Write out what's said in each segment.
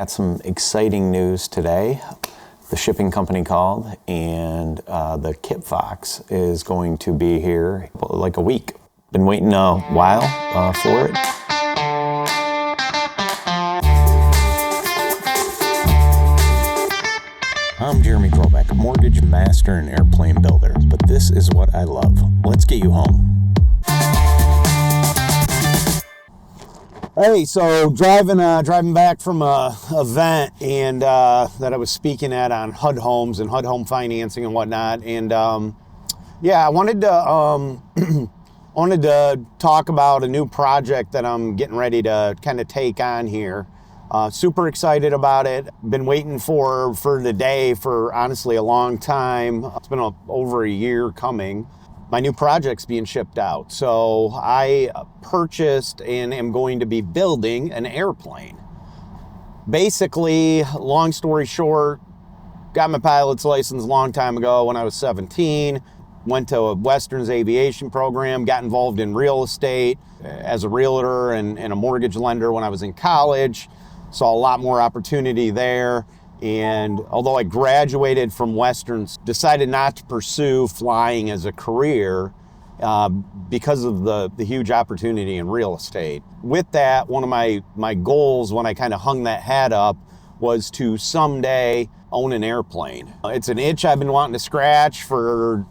Got some exciting news today. The shipping company called, and the Kitfox is going to be here like a week. Been waiting a while for it. I'm Jeremy Drobeck, a mortgage master and airplane builder, but this is what I love. Let's get you home. Hey, so driving back from a event and that I was speaking at on HUD homes and HUD home financing and whatnot, and yeah, I wanted to talk about a new project that I'm getting ready to kind of take on here. Super excited about it. Been waiting for the day for honestly a long time. It's been over a year coming. My new project's being shipped out. So I purchased and am going to be building an airplane. Basically, long story short, got my pilot's license a long time ago when I was 17, went to a Western's aviation program, got involved in real estate as a realtor and a mortgage lender when I was in college. Saw a lot more opportunity there. And although I graduated from Westerns, decided not to pursue flying as a career because of the huge opportunity in real estate. With that, one of my goals when I kind of hung that hat up was to someday own an airplane. It's an itch I've been wanting to scratch for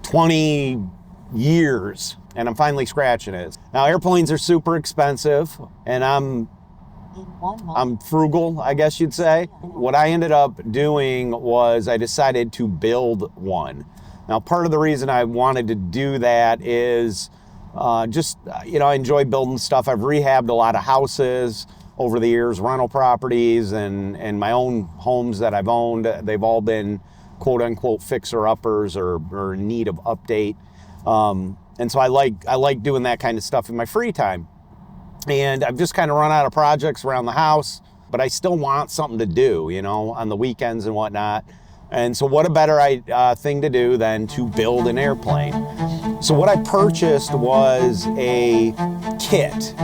20 years, and I'm finally scratching it. Now, airplanes are super expensive, and I'm frugal, I guess you'd say. What I ended up doing was I decided to build one. Now, part of the reason I wanted to do that is just, I enjoy building stuff. I've rehabbed a lot of houses over the years, rental properties and my own homes that I've owned. They've all been quote unquote fixer-uppers or in need of update. And so I like doing that kind of stuff in my free time. And I've just kind of run out of projects around the house, but I still want something to do, on the weekends and whatnot. And so what a better thing to do than to build an airplane. So what I purchased was a kit.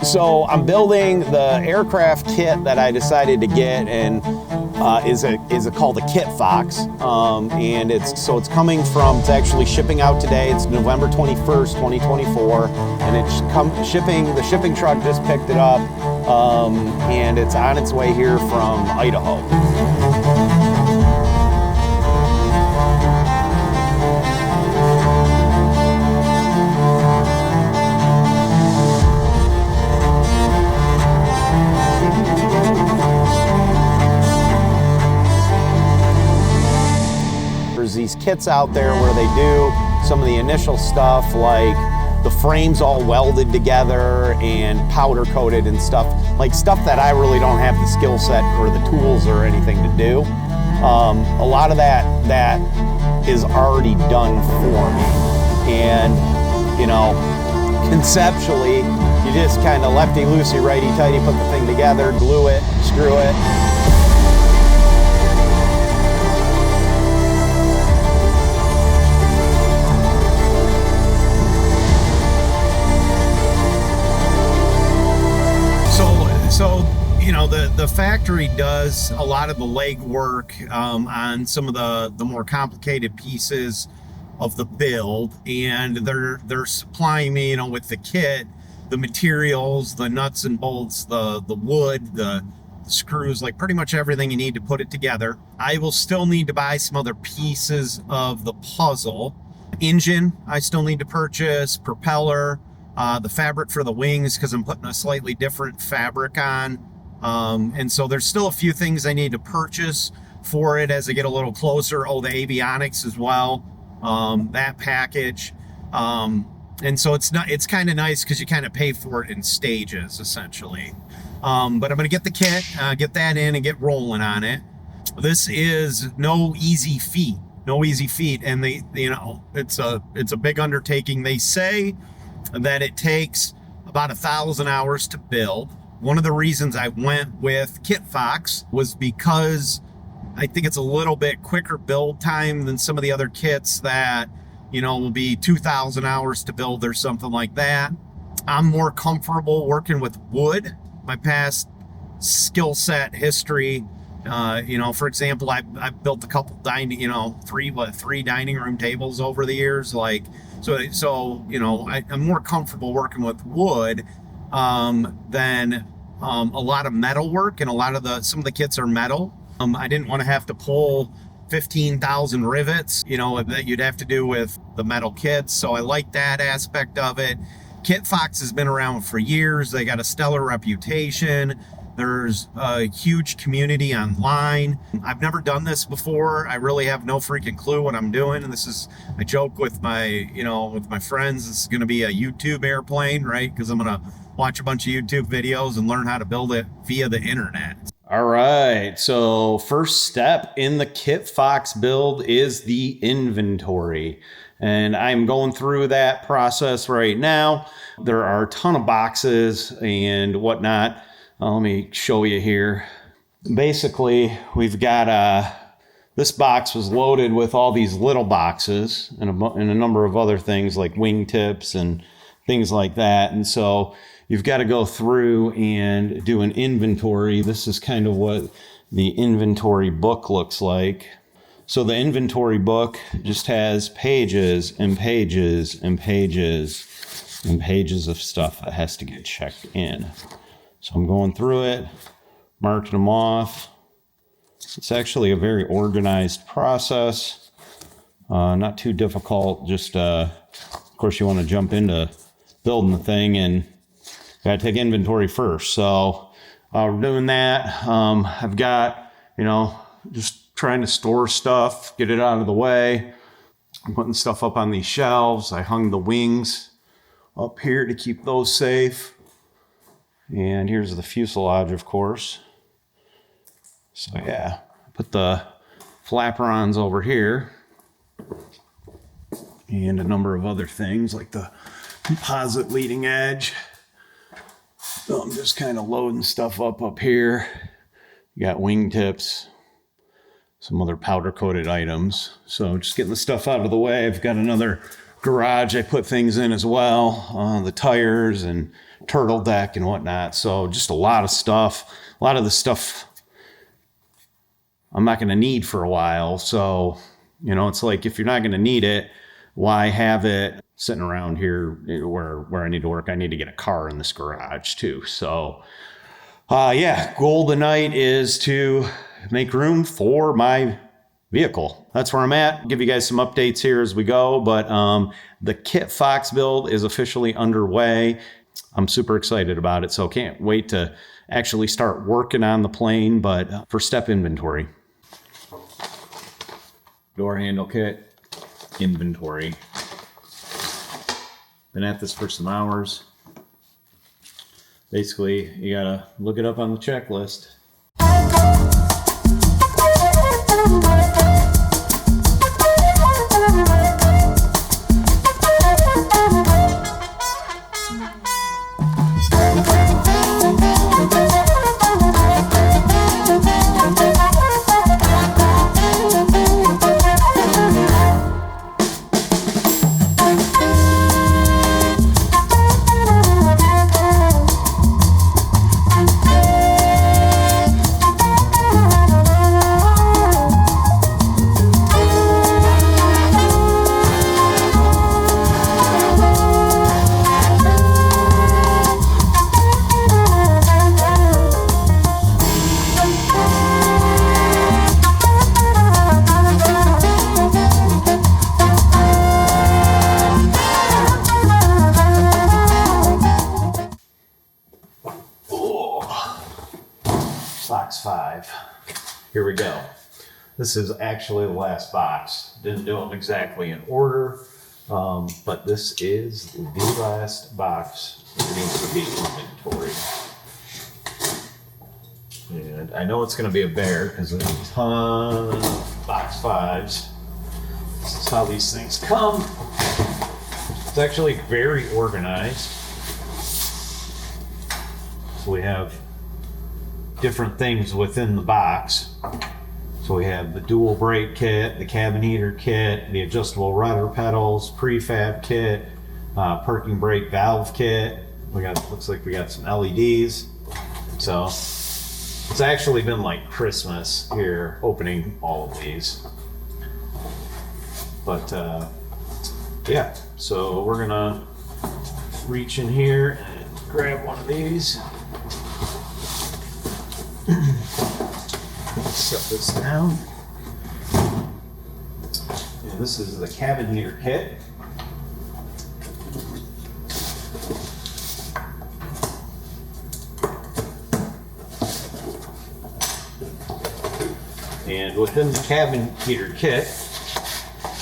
So I'm building the aircraft kit that I decided to get, and is called the Kitfox, and it's coming from, it's actually shipping out today. It's November 21st, 2024, and it's shipping. The shipping truck just picked it up, and it's on its way here from Idaho. These kits out there where they do some of the initial stuff, like the frames all welded together and powder coated and stuff that I really don't have the skill set or the tools or anything to do. A lot of that is already done for me, and conceptually you just kind of lefty-loosey, righty-tighty, put the thing together, glue it, screw it. So, the factory does a lot of the legwork on some of the more complicated pieces of the build, and they're supplying me, with the kit, the materials, the nuts and bolts, the wood, the screws, like pretty much everything you need to put it together. I will still need to buy some other pieces of the puzzle. Engine, I still need to purchase, propeller, the fabric for the wings, because I'm putting a slightly different fabric on. And so there's still a few things I need to purchase for it as I get a little closer. Oh, the avionics as well, that package. And so it's kind of nice because you kind of pay for it in stages, essentially. But I'm going to get the kit, get that in and get rolling on it. This is no easy feat. And it's a big undertaking. They say that it takes about 1,000 hours to build. One of the reasons I went with Kitfox was because I think it's a little bit quicker build time than some of the other kits that, will be 2,000 hours to build or something like that. I'm more comfortable working with wood. My past skill set, history. For example, I've built a couple dining, three dining room tables over the years. I'm more comfortable working with wood than a lot of metal work, and some of the kits are metal. I didn't want to have to pull 15,000 rivets, that you'd have to do with the metal kits. So I like that aspect of it. Kitfox has been around for years. They got a stellar reputation. There's a huge community online. I've never done this before. I really have no freaking clue what I'm doing. And I joke with my friends, this is going to be a YouTube airplane, right? Because I'm going to watch a bunch of YouTube videos and learn how to build it via the internet. All right, so first step in the Kitfox build is the inventory. And I'm going through that process right now. There are a ton of boxes and whatnot. Let me show you here. Basically, we've got this box was loaded with all these little boxes and a number of other things like wingtips and things like that. And so you've got to go through and do an inventory. This is kind of what the inventory book looks like. So the inventory book just has pages and pages and pages and pages of stuff that has to get checked in. So I'm going through it, marking them off. It's actually a very organized process, not too difficult. Just, of course, you want to jump into building the thing and got to take inventory first. So we're doing that. I've got, just trying to store stuff, get it out of the way. I'm putting stuff up on these shelves. I hung the wings up here to keep those safe. And here's the fuselage, of course. So yeah, put the flaperons over here and a number of other things like the composite leading edge. So I'm just kind of loading stuff up here. You got wingtips, some other powder coated items. So just getting the stuff out of the way. I've got another garage I put things in as well, the tires and turtle deck and whatnot. So just a lot of stuff. A lot of the stuff I'm not going to need for a while. So, it's like if you're not going to need it, why have it sitting around here where I need to work? I need to get a car in this garage too. So, goal tonight is to make room for my vehicle. That's where I'm at. Give you guys some updates here as we go. But the Kitfox build is officially underway. I'm super excited about it, so can't wait to actually start working on the plane. But first step, inventory. Door handle kit, inventory. Been at this for some hours. Basically, you gotta look it up on the checklist. Box 5. Here we go. This is actually the last box. Didn't do them exactly in order, but this is the last box that needs to be inventory. And I know it's going to be a bear because there's a ton of box 5s. This is how these things come. It's actually very organized. So we have different things within the box. So we have the dual brake kit, the cabin heater kit, the adjustable rudder pedals, prefab kit, parking brake valve kit. Looks like we got some LEDs. So It's actually been like Christmas here opening all of these. But yeah, so we're gonna reach in here and grab one of these. Set this down. And this is the cabin heater kit. And within the cabin heater kit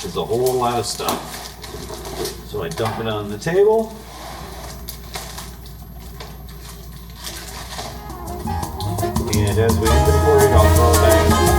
is a whole lot of stuff. So I dump it on the table. And as we inventory it, I'll throw it back in the box.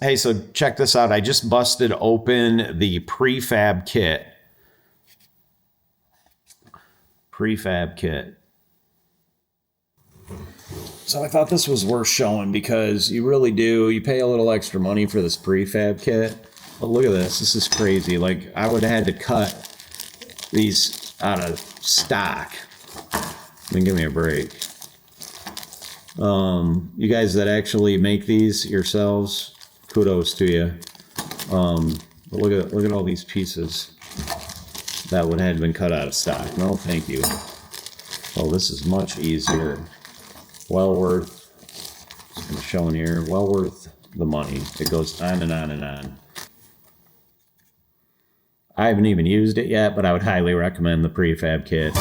Hey, so check this out. I just busted open the prefab kit. Prefab kit. So I thought this was worth showing because you really do. You pay a little extra money for this prefab kit. But look at this. This is crazy. Like, I would have had to cut these out of stock. I mean, give me a break. You guys that actually make these yourselves, kudos to you. But look at all these pieces that would have been cut out of stock. No, thank you. Oh, this is much easier. Well worth, I'm showing here, well worth the money. It goes on and on and on. I haven't even used it yet, but I would highly recommend the prefab kit.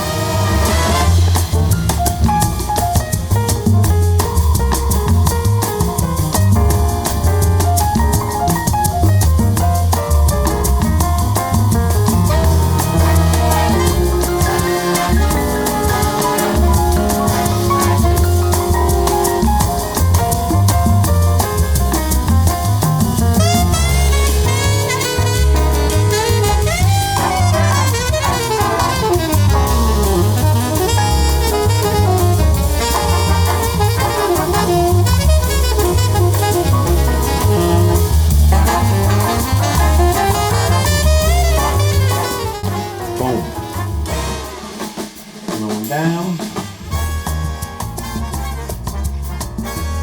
Down.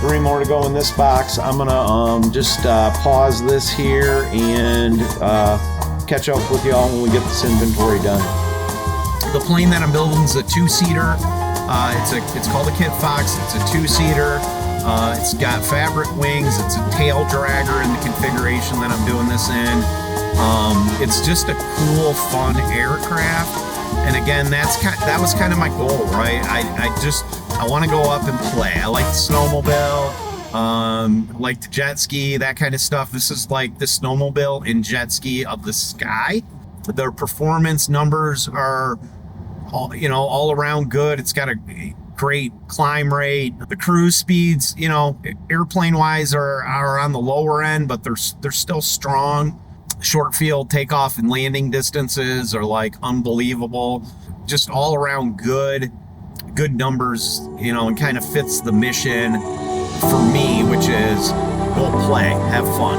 3 more to go in this box. I'm gonna just pause this here and catch up with y'all when we get this inventory done. The plane that I'm building is a 2-seater. It's called a Kitfox. It's a 2-seater. It's got fabric wings. It's a tail dragger in the configuration that I'm doing this in. It's just a cool, fun aircraft. And again, that was kind of my goal, right? I want to go up and play. I like the snowmobile, like the jet ski, that kind of stuff. This is like the snowmobile and jet ski of the sky. Their performance numbers are, all around good. It's got a great climb rate. The cruise speeds, airplane wise are on the lower end, but they're still strong. Short field takeoff and landing distances are like unbelievable. Just all around good numbers, and kind of fits the mission for me, which is go play, have fun.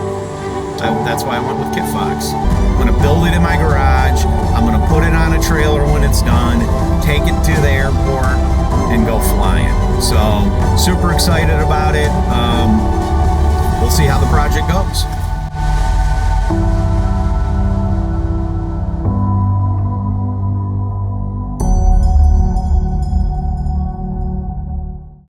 That's why I went with Kitfox. I'm gonna build it in my garage. I'm gonna put it on a trailer when it's done, take it to the airport and go flying. So super excited about it. We'll see how the project goes.